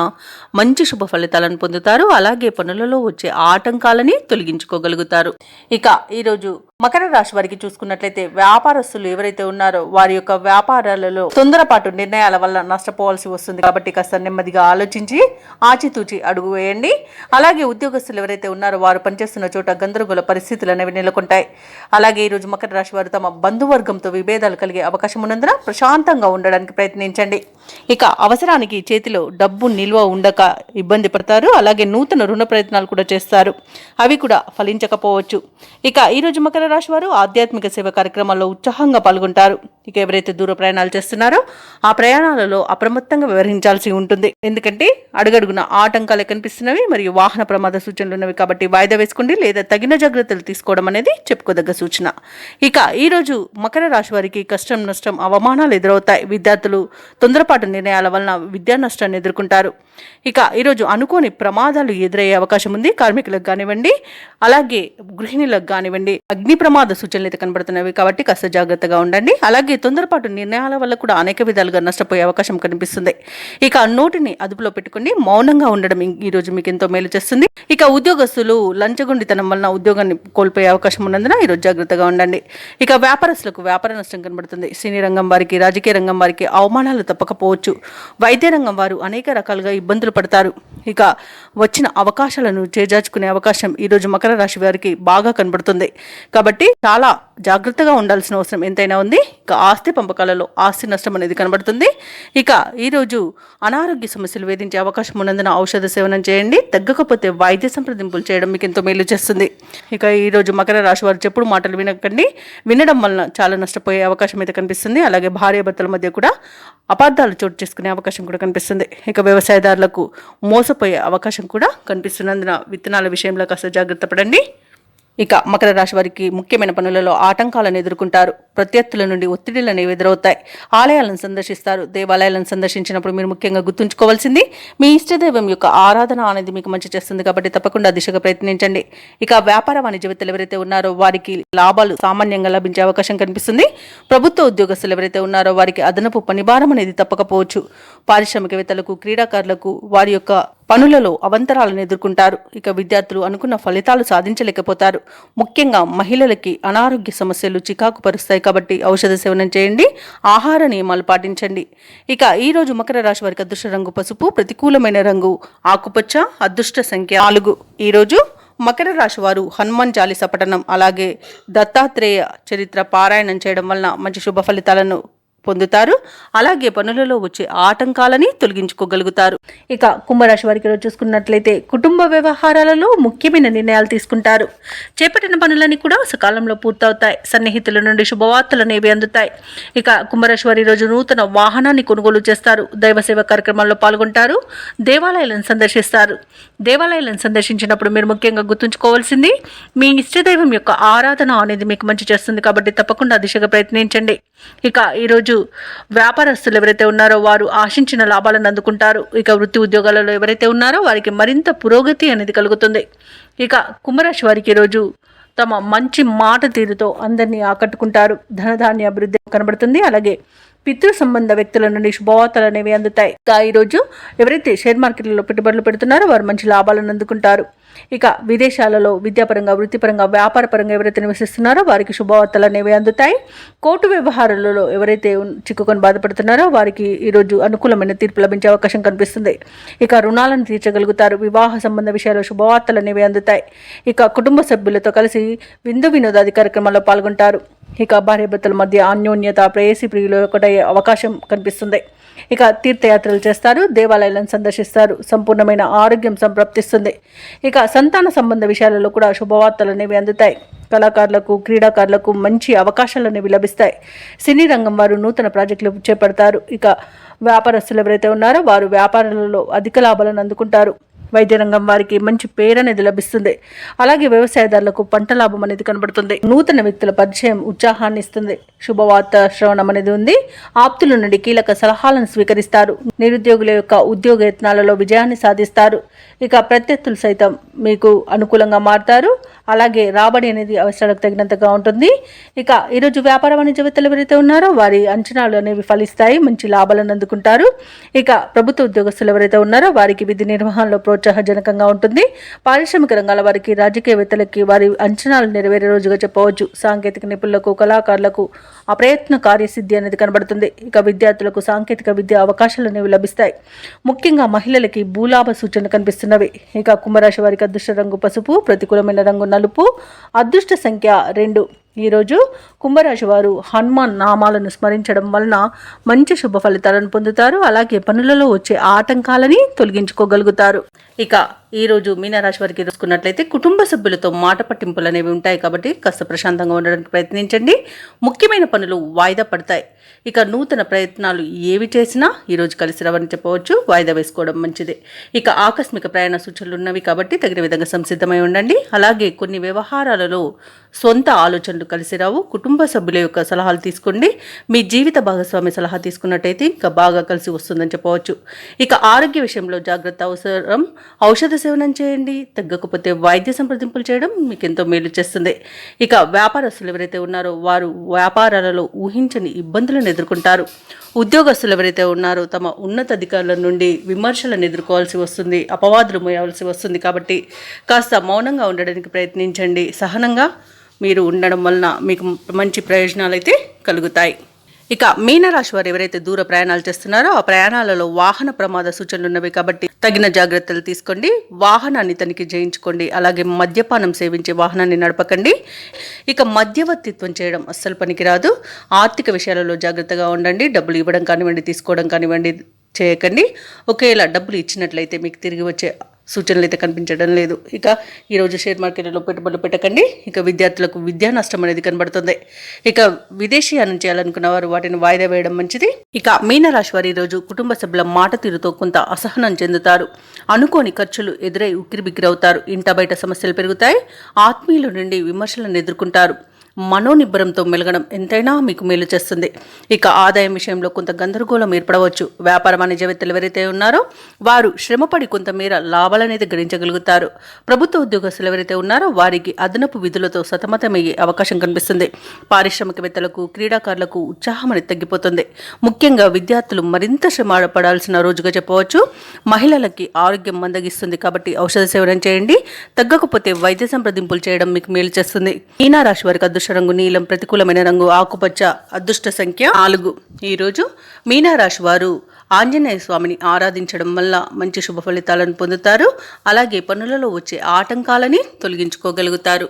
మంచి శుభ ఫలితాలను పొందుతారు. అలాగే పనులలో వచ్చే ఆటంకాలని తొలగించుకోగలుగుతారు. ఇక ఈరోజు మకర రాశి వారికి చూసుకున్నట్లయితే వ్యాపారస్తులు ఎవరైతే ఉన్నారో వారి యొక్క వ్యాపారాలలో తొందరపాటు నిర్ణయాల వల్ల నష్టపోవాల్సి వస్తుంది. కాబట్టి కాస్త నెమ్మదిగా ఆలోచించి ఆచితూచి అడుగు వేయండి. అలాగే ఉద్యోగస్తులు ఎవరైతే ఉన్నారో వారు పనిచేస్తున్న చోట గందరగోళ పరిస్థితులు అనేవి నెలకొంటాయి. అలాగే ఈరోజు మకర రాశి వారు తమ బంధువర్గంతో విభేదాలు కలిగే అవకాశం ఉన్నందున ప్రశాంతంగా ఉండడానికి ప్రయత్నించండి. ఇక అవసరానికి చేతిలో డబ్బు నిల్వ ఉండక ఇబ్బంది పడతారు. అలాగే నూతన రుణ ప్రయత్నాలు కూడా చేస్తారు. అవి కూడా ఫలించకపోవచ్చు. ఇక ఈరోజు మకర రాశి వారు ఆధ్యాత్మిక సేవ కార్యక్రమాల్లో ఉత్సాహంగా పాల్గొంటారు. ఇక ఎవరైతే దూర ప్రయాణాలు చేస్తున్నారో ఆ ప్రయాణాలలో అప్రమత్తంగా వ్యవహరించాల్సి ఉంటుంది. ఎందుకంటే అడుగడుగున ఆటంకాలు కనిపిస్తున్నవి మరియు వాహన ప్రమాద సూచనలు ఉన్నవి. కాబట్టి వాయిదా వేసుకోండి లేదా తగిన జాగ్రత్తలు తీసుకోవడం అనేది చెప్పుకోదగ్గ సూచన. ఇక ఈరోజు మకర రాశి వారికి కష్టం, నష్టం, అవమానాలు ఎదురవుతాయి. విద్యార్థులు తొందరపాటు నిర్ణయాల వలన విద్యా నష్టాన్ని ఎదుర్కొంటారు. ఇక ఈరోజు అనుకోని ప్రమాదాలు ఎదురయ్యే అవకాశం ఉంది. కార్మికులకు కానివ్వండి, అలాగే గృహిణులకు కానివ్వండి అగ్ని ప్రమాద సూచనలు అయితే కనబడుతున్నవి. కాబట్టి కాస్త జాగ్రత్తగా ఉండండి. అలాగే తొందరపాటు నిర్ణయాల వల్ల కూడా అనేక విధాలుగా నష్టపోయే అవకాశం కనిపిస్తుంది. ఇక నోటిని అదుపులో పెట్టుకుని మౌనంగా ఉండడం ఈరోజు మీకు ఎంతో మేలు చేస్తుంది. ఇక ఉద్యోగస్తులు లంచగొండితనం వలన ఉద్యోగాన్ని కోల్పోయే అవకాశం ఉన్నందున ఈరోజు జాగ్రత్తగా ఉండండి. ఇక వ్యాపారస్తులకు వ్యాపార నష్టం కనబడుతుంది. సినీ రంగం వారికి, రాజకీయ రంగం వారికి అవమానాలు తప్పకపోవచ్చు. వైద్య రంగం వారు అనేక రకాలుగా ఇబ్బందులు పడతారు. ఇక వచ్చిన అవకాశాలను చేజార్చుకునే అవకాశం ఈరోజు మకర రాశి వారికి బాగా కనబడుతుంది. కాబట్టి చాలా జాగ్రత్తగా ఉండాల్సిన అవసరం ఎంతైనా ఉంది. ఇక ఆస్తి పంపకాలలో ఆస్తి నష్టం అనేది కనబడుతుంది. ఇక ఈరోజు అనారోగ్య సమస్యలు వేధించే అవకాశం ఉన్నందున ఔషధ సేవనం చేయండి. తగ్గకపోతే వైద్య సంప్రదింపులు చేయడం మీకు ఎంతో మేలు చేస్తుంది. ఇక ఈరోజు మకర రాశి వారు చెప్పుడు మాటలు వినకండి. వినడం వలన చాలా నష్టపోయే అవకాశం అయితే కనిపిస్తుంది. అలాగే భార్యాభర్తల మధ్య కూడా అపార్థాలు చోటు చేసుకునే అవకాశం కూడా కనిపిస్తుంది. ఇక వ్యవసాయదారులకు మోసపోయే అవకాశం కూడా కనిపిస్తున్నందున విత్తనాల విషయంలో కాస్త జాగ్రత్త పడండి. ఇక మకర రాశి వారికి ముఖ్యమైన పనులలో ఆటంకాలను ఎదుర్కొంటారు. ప్రత్యర్థుల నుండి ఒత్తిడిలు అనేవి ఎదురవుతాయి. ఆలయాలను సందర్శిస్తారు. దేవాలయాలను సందర్శించినప్పుడు మీరు ముఖ్యంగా గుర్తుంచుకోవాల్సింది మీ ఇష్టదైవం యొక్క ఆరాధన అనేది మీకు మంచి చేస్తుంది కాబట్టి తప్పకుండా దిశగా ప్రయత్నించండి. ఇక వ్యాపార వాణిజ్యవేత్తలు ఎవరైతే ఉన్నారో వారికి లాభాలు సామాన్యంగా లభించే అవకాశం కనిపిస్తుంది. ప్రభుత్వ ఉద్యోగస్తులు ఎవరైతే ఉన్నారో వారికి అదనపు పనిభారం అనేది తప్పకపోవచ్చు. పారిశ్రామికవేత్తలకు, క్రీడాకారులకు వారి యొక్క పనులలో అవంతరాలను ఎదుర్కొంటారు. ఇక విద్యార్థులు అనుకున్న ఫలితాలు సాధించలేకపోతారు. ముఖ్యంగా మహిళలకి అనారోగ్య సమస్యలు చికాకు పరుస్తాయి కాబట్టి ఔషధ సేవనం చేయండి. ఆహార నియమాలు పాటించండి. ఇక ఈ రోజు మకర రాశి వారికి అదృష్ట రంగు పసుపు, ప్రతికూలమైన రంగు ఆకుపచ్చ, అదృష్ట సంఖ్య 4. ఈ రోజు మకర రాశి వారు హనుమాన్ చాలీసా పఠనం అలాగే దత్తాత్రేయ చరిత్ర పారాయణం చేయడం వలన మంచి శుభ ఫలితాలను పొందుతారు. అలాగే పనులలో వచ్చే ఆటంకాలని తొలగించుకోగలుగుతారు. ఇక కుంభరాశి వారికి రోజు చూసుకున్నట్లయితే కుటుంబ వ్యవహారాలలో ముఖ్యమైన నిర్ణయాలు తీసుకుంటారు. చేపట్టిన పనులన్నీ కూడా సకాలంలో పూర్తవుతాయి. సన్నిహితుల నుండి శుభవార్తలు అనేవి అందుతాయి. ఇక కుంభరాశి వారి రోజు నూతన వాహనాన్ని కొనుగోలు చేస్తారు. దైవ సేవ కార్యక్రమాల్లో పాల్గొంటారు. దేవాలయాలను సందర్శిస్తారు. దేవాలయాలను సందర్శించినప్పుడు మీరు ముఖ్యంగా గుర్తుంచుకోవాల్సింది మీ ఇష్టదైవం యొక్క ఆరాధన అనేది మీకు మంచి చేస్తుంది కాబట్టి తప్పకుండా దిశగా ప్రయత్నించండి. ఇక ఈరోజు వ్యాపారస్తులు ఎవరైతే ఉన్నారో వారు ఆశించిన లాభాలను అందుకుంటారు. ఇక వృత్తి ఉద్యోగాలలో ఎవరైతే ఉన్నారో వారికి మరింత పురోగతి అనేది కలుగుతుంది. ఇక కుంభరాశి వారికి ఈరోజు తమ మంచి మాట తీరుతో అందరినీ ఆకట్టుకుంటారు. ధనధాన్య అభివృద్ధి కనబడుతుంది. అలాగే పితృ సంబంధ వ్యక్తుల నుండి శుభవార్తలు అనేవి అందుతాయి. ఈరోజు ఎవరైతే షేర్ మార్కెట్లలో పెట్టుబడులు పెడుతున్నారో వారు మంచి లాభాలను అందుకుంటారు. ఇక విదేశాలలో విద్యాపరంగా, వృత్తిపరంగా, వ్యాపారపరంగా ఎవరైతే నివసిస్తున్నారో వారికి శుభవార్తలు అనేవి అందుతాయి. కోర్టు వ్యవహారాలలో ఎవరైతే చిక్కుకొని బాధపడుతున్నారో వారికి ఈరోజు అనుకూలమైన తీర్పు లభించే అవకాశం కనిపిస్తుంది. ఇక రుణాలను తీర్చగలుగుతారు. వివాహ సంబంధ విషయాల్లో శుభవార్తలు అనేవి అందుతాయి. ఇక కుటుంబ సభ్యులతో కలిసి విందు వినోదాది కార్యక్రమాల్లో పాల్గొంటారు. ఇక భార్యాభర్తల మధ్య అన్యోన్యత, ప్రేయసి ప్రియులు ఒకటయ్యే అవకాశం కనిపిస్తుంది. ఇక తీర్థయాత్రలు చేస్తారు. దేవాలయాలను సందర్శిస్తారు. సంపూర్ణమైన ఆరోగ్యం సంప్రాప్తిస్తుంది. ఇక సంతాన సంబంధ విషయాలలో కూడా శుభవార్తలు అనేవి అందుతాయి. కళాకారులకు, క్రీడాకారులకు మంచి అవకాశాలు అనేవి లభిస్తాయి. సినీ రంగం వారు నూతన ప్రాజెక్టులు చేపడతారు. ఇక వ్యాపారస్తులు ఎవరైతే ఉన్నారో వారు వ్యాపారాలలో అధిక లాభాలను అందుకుంటారు. వైద్య రంగం వారికి మంచి పేరు అనేది లభిస్తుంది. అలాగే వ్యవసాయదారులకు పంట లాభం అనేది కనబడుతుంది. నూతన వ్యక్తుల పరిచయం ఉత్సాహాన్ని ఇస్తుంది. శుభవార్త శ్రవణం అనేది ఉంది. ఆప్తుల నుండి కీలక సలహాలను స్వీకరిస్తారు. నిరుద్యోగుల యొక్క ఉద్యోగ యత్నాలలో విజయాన్ని సాధిస్తారు. ఇక ప్రత్యర్థులు సైతం మీకు అనుకూలంగా మారుతారు. అలాగే రాబడి అనేది అవసరాలకు తగినంతగా ఉంటుంది. ఇక ఈరోజు వ్యాపార వాణిజ్యవేత్తలు ఎవరైతే ఉన్నారో వారి అంచనాలు అనేవి ఫలిస్తాయి. మంచి లాభాలను అందుకుంటారు. ఇక ప్రభుత్వ ఉద్యోగస్తులు ఎవరైతే ఉన్నారో వారికి విధి నిర్వహణలో ప్రోత్సాహజనకంగా ఉంటుంది. పారిశ్రామిక రంగాల వారికి, రాజకీయవేత్తలకి వారి అంచనాలు నెరవేరే రోజుగా చెప్పవచ్చు. సాంకేతిక నిపుణులకు, కళాకారులకు అప్రయత్న కార్యసిద్ధి అనేది కనబడుతుంది. ఇక విద్యార్థులకు సాంకేతిక విద్య అవకాశాలు అనేవి లభిస్తాయి. ముఖ్యంగా మహిళలకి భూలాభ సూచనలు కనిపిస్తున్నవి. ఇక కుంభరాశి వారికి అదృష్ట రంగు పసుపు, ప్రతికూలమైన రంగు నలుపు, అదృష్ట సంఖ్య 2. ఈరోజు కుంభరాశి వారు హనుమాన్ నామాలను స్మరించడం వలన మంచి శుభ ఫలితాలను పొందుతారు. అలాగే పనులలో వచ్చే ఆటంకాలని తొలగించుకోగలుగుతారు. ఇక ఈరోజు మీనరాశి వారికి చూసుకున్నట్లయితే కుటుంబ సభ్యులతో మాట పట్టింపులు అనేవి ఉంటాయి కాబట్టి కాస్త ప్రశాంతంగా ఉండడానికి ప్రయత్నించండి. ముఖ్యమైన పనులు వాయిదా పడతాయి. ఇక నూతన ప్రయత్నాలు ఏవి చేసినా ఈరోజు కలిసి రావని చెప్పవచ్చు. వాయిదా వేసుకోవడం మంచిదే. ఇక ఆకస్మిక ప్రయాణ సూచనలు ఉన్నవి కాబట్టి తగిన విధంగా సంసిద్ధమై ఉండండి. అలాగే కొన్ని వ్యవహారాలలో సొంత ఆలోచనలు కలిసి రావు. కుటుంబ సభ్యుల యొక్క సలహాలు తీసుకోండి. మీ జీవిత భాగస్వామి సలహా తీసుకున్నట్టయితే ఇంకా బాగా కలిసి వస్తుందని చెప్పవచ్చు. ఇక ఆరోగ్య విషయంలో జాగ్రత్త అవసరం. ఔషధ సేవనం చేయండి. తగ్గకపోతే వైద్య సంప్రదింపులు చేయడం మీకు ఎంతో మేలు చేస్తుంది. ఇక వ్యాపారస్తులు ఎవరైతే ఉన్నారో వారు వ్యాపారాలలో ఊహించని ఇబ్బందులను ఎదుర్కొంటారు. ఉద్యోగస్తులు ఎవరైతే ఉన్నారో తమ ఉన్నతాధికారుల నుండి విమర్శలను ఎదుర్కోవాల్సి వస్తుంది. అపవాదులు మోయాల్సి వస్తుంది కాబట్టి కాస్త మౌనంగా ఉండడానికి ప్రయత్నించండి. సహనంగా మీరు ఉండడం వలన మీకు మంచి ప్రయోజనాలు అయితే కలుగుతాయి. ఇక మీనరాశి వారు ఎవరైతే దూర ప్రయాణాలు చేస్తున్నారో ఆ ప్రయాణాలలో వాహన ప్రమాద సూచనలు ఉన్నవి కాబట్టి తగిన జాగ్రత్తలు తీసుకోండి. వాహనాన్ని తనిఖీ చేయించుకోండి. అలాగే మద్యపానం సేవించే వాహనాన్ని నడపకండి. ఇక మధ్యవర్తిత్వం చేయడం అస్సలు పనికిరాదు. ఆర్థిక విషయాలలో జాగ్రత్తగా ఉండండి. డబ్బులు ఇవ్వడం కానివ్వండి, తీసుకోవడం కానివ్వండి చేయకండి. ఒకవేళ డబ్బులు ఇచ్చినట్లయితే మీకు తిరిగి వచ్చే సూచనలు అయితే కనిపించడం లేదు. ఇక ఈరోజు షేర్ మార్కెట్లో పెట్టుబడులు పెట్టకండి. ఇక విద్యార్థులకు విద్యా నష్టం అనేది కనబడుతుంది. ఇక విదేశీయానం చేయాలనుకున్న వారు వాటిని వాయిదా వేయడం మంచిది. ఇక మీనరాశి వారు ఈరోజు కుటుంబ సభ్యుల మాట తీరుతో కొంత అసహనం చెందుతారు. అనుకోని ఖర్చులు ఎదురై ఉక్కిరిబిక్కిరవుతారు. ఇంట బయట సమస్యలు పెరుగుతాయి. ఆత్మీయుల నుండి విమర్శలను ఎదుర్కొంటారు. మనోనిబ్బరంతో మెలగడం ఎంతైనా మీకు మేలు చేస్తుంది. ఇక ఆదాయం విషయంలో కొంత గందరగోళం ఏర్పడవచ్చు. వ్యాపార వాణిజ్యవేత్తలు ఎవరైతే ఉన్నారో వారు శ్రమపడి కొంతమేర లాభాలనేది గడించగలుగుతారు. ప్రభుత్వ ఉద్యోగస్తులు ఎవరైతే ఉన్నారో వారికి అదనపు విధులతో సతమతమయ్యే అవకాశం కనిపిస్తుంది. పారిశ్రామికవేత్తలకు, క్రీడాకారులకు ఉత్సాహం అనేది తగ్గిపోతుంది. ముఖ్యంగా విద్యార్థులు మరింత శ్రమ పడాల్సిన రోజుగా చెప్పవచ్చు. మహిళలకి ఆరోగ్యం మందగిస్తుంది కాబట్టి ఔషధ సేవనం చేయండి. తగ్గకపోతే వైద్య సంప్రదింపులు చేయడం మీకు మేలు చేస్తుంది. మీనా రాశి వారికి అదృష్ట రంగు నీలం, ప్రతికూలమైన రంగు ఆకుపచ్చ, అదృష్ట సంఖ్య 4. ఈరోజు మీనా రాశి వారు ఆంజనేయ స్వామిని ఆరాధించడం వల్ల మంచి శుభ ఫలితాలను పొందుతారు. అలాగే పనులలో వచ్చే ఆటంకాలని తొలగించుకోగలుగుతారు.